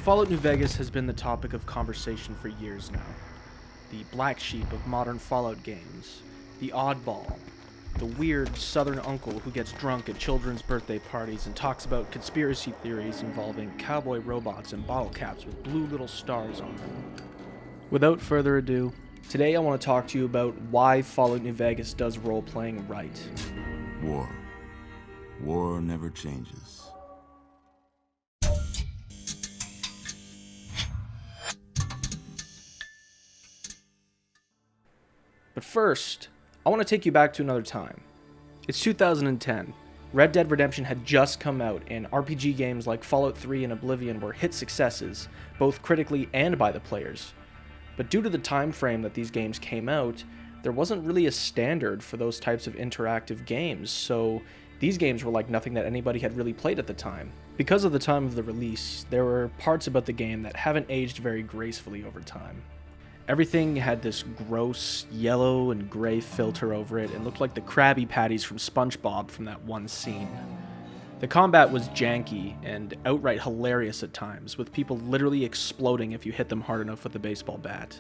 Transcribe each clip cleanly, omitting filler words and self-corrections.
Fallout New Vegas has been the topic of conversation for years now. The black sheep of modern Fallout games, the oddball, the weird southern uncle who gets drunk at children's birthday parties and talks about conspiracy theories involving cowboy robots and bottle caps with blue little stars on them. Without further ado, today I want to talk to you about why Fallout New Vegas does role-playing right. War. War never changes. But first, I want to take you back to another time. It's 2010. Red Dead Redemption had just come out, and RPG games like Fallout 3 and Oblivion were hit successes, both critically and by the players. But due to the time frame that these games came out, there wasn't really a standard for those types of interactive games, so these games were like nothing that anybody had really played at the time. Because of the time of the release, there were parts about the game that haven't aged very gracefully over time. Everything had this gross yellow and gray filter over it and looked like the Krabby Patties from SpongeBob from that one scene. The combat was janky and outright hilarious at times, with people literally exploding if you hit them hard enough with a baseball bat.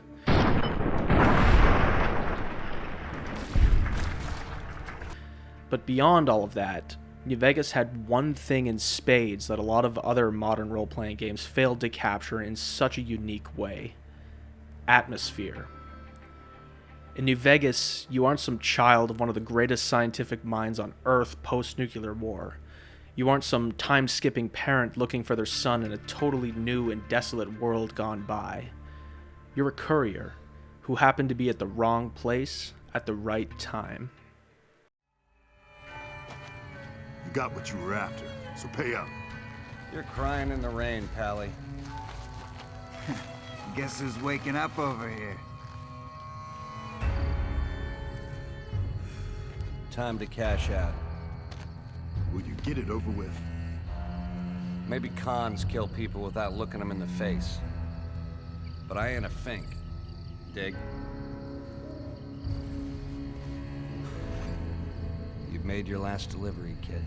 But beyond all of that, New Vegas had one thing in spades that a lot of other modern role-playing games failed to capture in such a unique way. Atmosphere. In New Vegas, you aren't some child of one of the greatest scientific minds on Earth post-nuclear war. You aren't some time-skipping parent looking for their son in a totally new and desolate world gone by. You're a courier who happened to be at the wrong place at the right time. You got what you were after, so pay up. You're crying in the rain, Pally. Guess who's waking up over here? Time to cash out. Will you get it over with? Maybe cons kill people without looking them in the face. But I ain't a fink. Dig? You've made your last delivery, kid.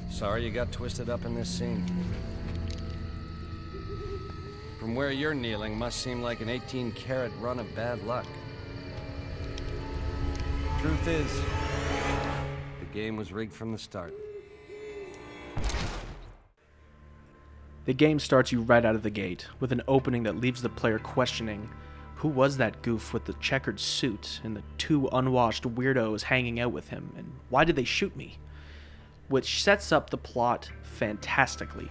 Sorry you got twisted up in this scene. From where you're kneeling must seem like an 18-carat run of bad luck. Truth is, the game was rigged from the start. The game starts you right out of the gate, with an opening that leaves the player questioning, who was that goof with the checkered suit and the two unwashed weirdos hanging out with him, and why did they shoot me? Which sets up the plot fantastically.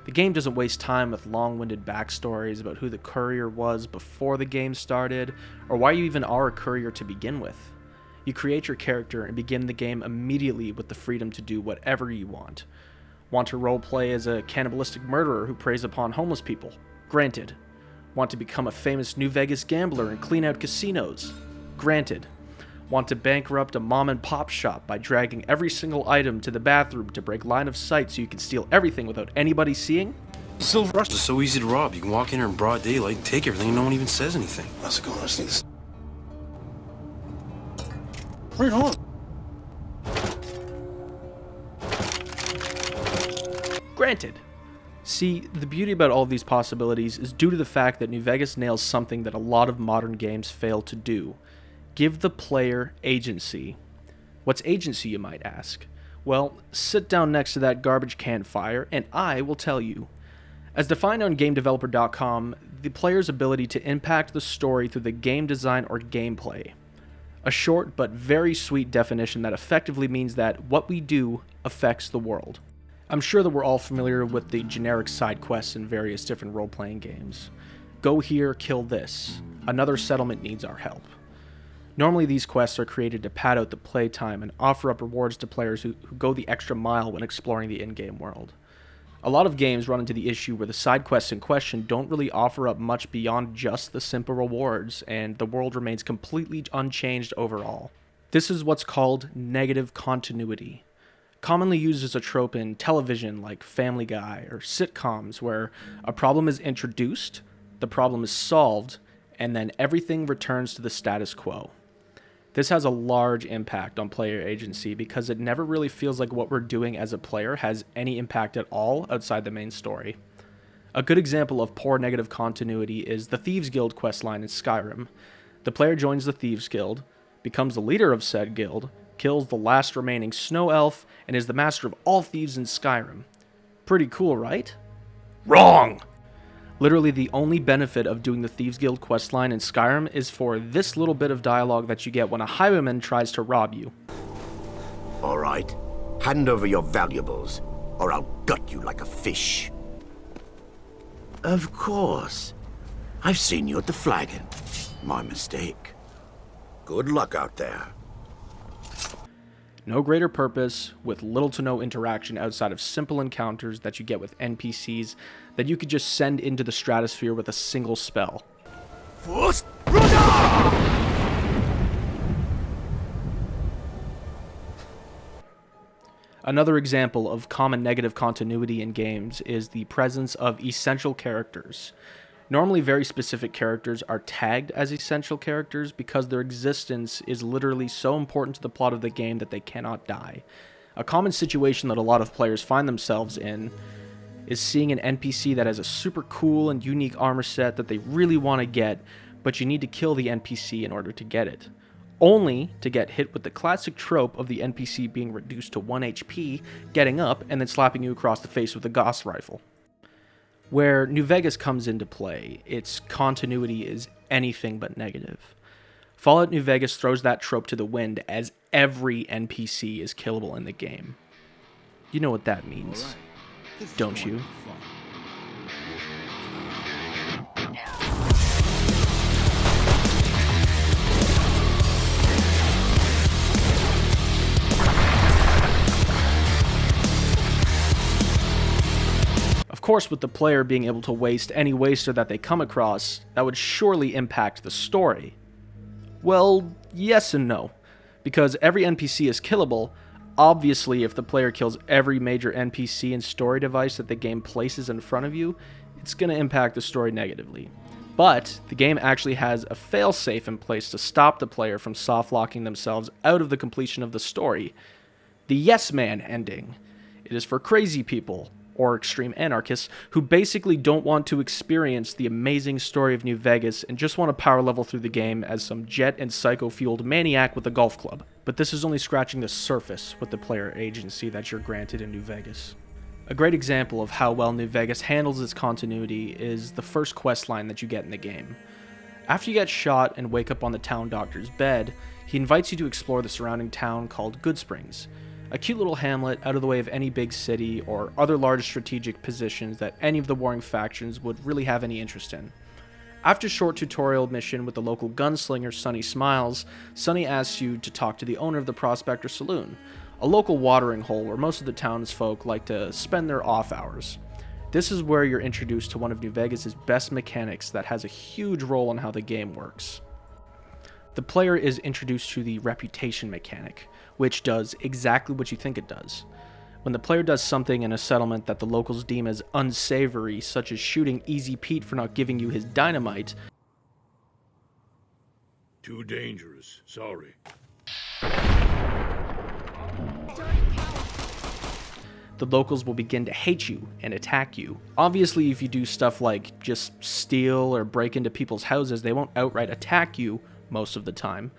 The game doesn't waste time with long-winded backstories about who the courier was before the game started, or why you even are a courier to begin with. You create your character and begin the game immediately with the freedom to do whatever you want. Want to roleplay as a cannibalistic murderer who preys upon homeless people? Granted. Want to become a famous New Vegas gambler and clean out casinos? Granted. Want to bankrupt a mom-and-pop shop by dragging every single item to the bathroom to break line of sight so you can steal everything without anybody seeing? Silver Rush is so easy to rob. You can walk in here in broad daylight and take everything and no one even says anything. How's it going? Let's see this. Right on. Granted. See, the beauty about all of these possibilities is due to the fact that New Vegas nails something that a lot of modern games fail to do. Give the player agency. What's agency, you might ask? Well, sit down next to that garbage can fire, and I will tell you. As defined on GameDeveloper.com, the player's ability to impact the story through the game design or gameplay. A short but very sweet definition that effectively means that what we do affects the world. I'm sure that we're all familiar with the generic side quests in various different role-playing games. Go here, kill this. Another settlement needs our help. Normally these quests are created to pad out the playtime and offer up rewards to players who go the extra mile when exploring the in-game world. A lot of games run into the issue where the side quests in question don't really offer up much beyond just the simple rewards, and the world remains completely unchanged overall. This is what's called negative continuity. Commonly used as a trope in television like Family Guy or sitcoms where a problem is introduced, the problem is solved, and then everything returns to the status quo. This has a large impact on player agency because it never really feels like what we're doing as a player has any impact at all outside the main story. A good example of poor negative continuity is the Thieves Guild questline in Skyrim. The player joins the Thieves Guild, becomes the leader of said guild, kills the last remaining snow elf, and is the master of all thieves in Skyrim. Pretty cool, right? Wrong! Literally the only benefit of doing the Thieves Guild questline in Skyrim is for this little bit of dialogue that you get when a highwayman tries to rob you. All right. Hand over your valuables, or I'll gut you like a fish. Of course. I've seen you at the Flagon. My mistake. Good luck out there. No greater purpose, with little to no interaction outside of simple encounters that you get with NPCs that you could just send into the stratosphere with a single spell. Another example of common negative continuity in games is the presence of essential characters. Normally very specific characters are tagged as essential characters because their existence is literally so important to the plot of the game that they cannot die. A common situation that a lot of players find themselves in is seeing an NPC that has a super cool and unique armor set that they really want to get, but you need to kill the NPC in order to get it. Only to get hit with the classic trope of the NPC being reduced to 1 HP, getting up, and then slapping you across the face with a Gauss rifle. Where New Vegas comes into play, its continuity is anything but negative. Fallout New Vegas throws that trope to the wind as every NPC is killable in the game. You know what that means, don't you? Of course, with the player being able to waste any waster that they come across, that would surely impact the story. Well, yes and no. Because every NPC is killable, obviously if the player kills every major NPC and story device that the game places in front of you, it's going to impact the story negatively. But the game actually has a failsafe in place to stop the player from soft-locking themselves out of the completion of the story. The Yes Man ending. It is for crazy people, or extreme anarchists, who basically don't want to experience the amazing story of New Vegas and just want to power level through the game as some jet and psycho-fueled maniac with a golf club. But this is only scratching the surface with the player agency that you're granted in New Vegas. A great example of how well New Vegas handles its continuity is the first questline that you get in the game. After you get shot and wake up on the town doctor's bed, he invites you to explore the surrounding town called Goodsprings, a cute little hamlet out of the way of any big city or other large strategic positions that any of the warring factions would really have any interest in. After a short tutorial mission with the local gunslinger Sonny Smiles, Sonny asks you to talk to the owner of the Prospector Saloon, a local watering hole where most of the townsfolk like to spend their off hours. This is where you're introduced to one of New Vegas' best mechanics that has a huge role in how the game works. The player is introduced to the reputation mechanic, which does exactly what you think it does. When the player does something in a settlement that the locals deem as unsavory, such as shooting Easy Pete for not giving you his dynamite, Too dangerous. Sorry. the locals will begin to hate you and attack you. Obviously, if you do stuff like just steal or break into people's houses, they won't outright attack you most of the time.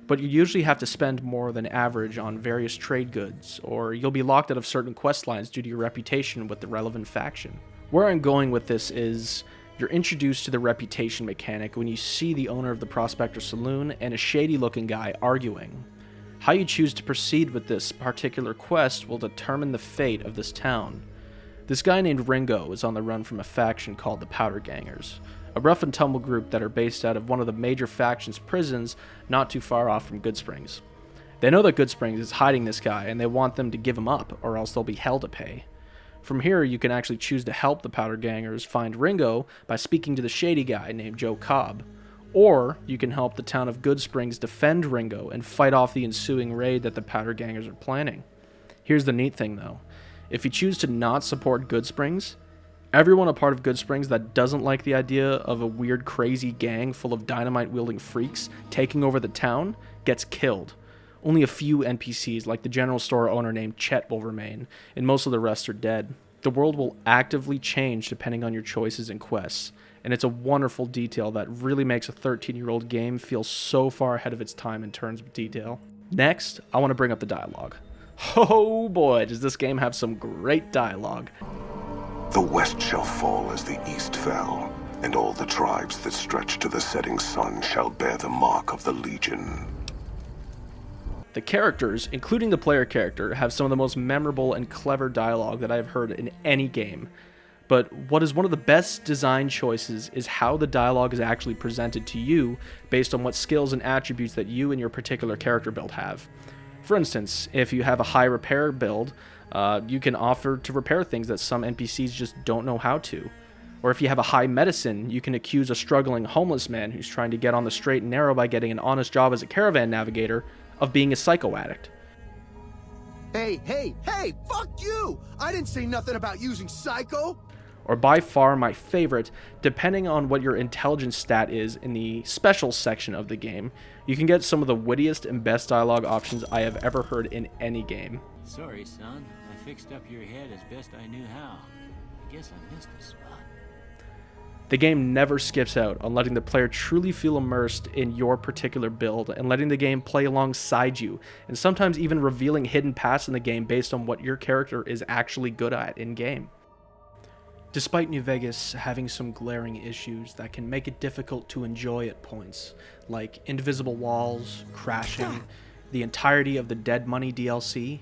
But you usually have to spend more than average on various trade goods, or you'll be locked out of certain quest lines due to your reputation with the relevant faction. Where I'm going with this is, you're introduced to the reputation mechanic when you see the owner of the Prospector Saloon and a shady-looking guy arguing. How you choose to proceed with this particular quest will determine the fate of this town. This guy named Ringo is on the run from a faction called the Powder Gangers, a rough and tumble group that are based out of one of the major faction's prisons not too far off from Goodsprings. They know that Goodsprings is hiding this guy and they want them to give him up or else they'll be hell to pay. From here, you can actually choose to help the Powder Gangers find Ringo by speaking to the shady guy named Joe Cobb. Or you can help the town of Goodsprings defend Ringo and fight off the ensuing raid that the Powder Gangers are planning. Here's the neat thing though. If you choose to not support Goodsprings, everyone a part of Goodsprings that doesn't like the idea of a weird crazy gang full of dynamite-wielding freaks taking over the town gets killed. Only a few NPCs like the general store owner named Chet will remain, and most of the rest are dead. The world will actively change depending on your choices and quests, and it's a wonderful detail that really makes a 13-year-old game feel so far ahead of its time in terms of detail. Next, I want to bring up the dialogue. Oh boy, does this game have some great dialogue. The west shall fall as the east fell, and all the tribes that stretch to the setting sun shall bear the mark of the Legion. The characters, including the player character, have some of the most memorable and clever dialogue that I have heard in any game. But what is one of the best design choices is how the dialogue is actually presented to you based on what skills and attributes that you and your particular character build have. For instance, if you have a high repair build, you can offer to repair things that some NPCs just don't know how to. Or if you have a high medicine, you can accuse a struggling homeless man who's trying to get on the straight and narrow by getting an honest job as a caravan navigator of being a psycho addict. Hey, fuck you! I didn't say nothing about using psycho! Or by far my favorite, depending on what your intelligence stat is in the special section of the game, you can get some of the wittiest and best dialogue options I have ever heard in any game. Sorry, son. I fixed up your head as best I knew how. I guess I missed a spot. The game never skips out on letting the player truly feel immersed in your particular build and letting the game play alongside you, and sometimes even revealing hidden paths in the game based on what your character is actually good at in-game. Despite New Vegas having some glaring issues that can make it difficult to enjoy at points, like indivisible walls, crashing, the entirety of the Dead Money DLC,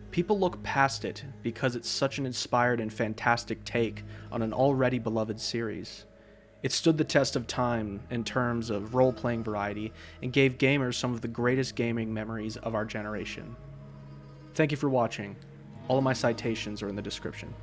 people look past it because it's such an inspired and fantastic take on an already beloved series. It stood the test of time in terms of role-playing variety and gave gamers some of the greatest gaming memories of our generation. Thank you for watching. All of my citations are in the description.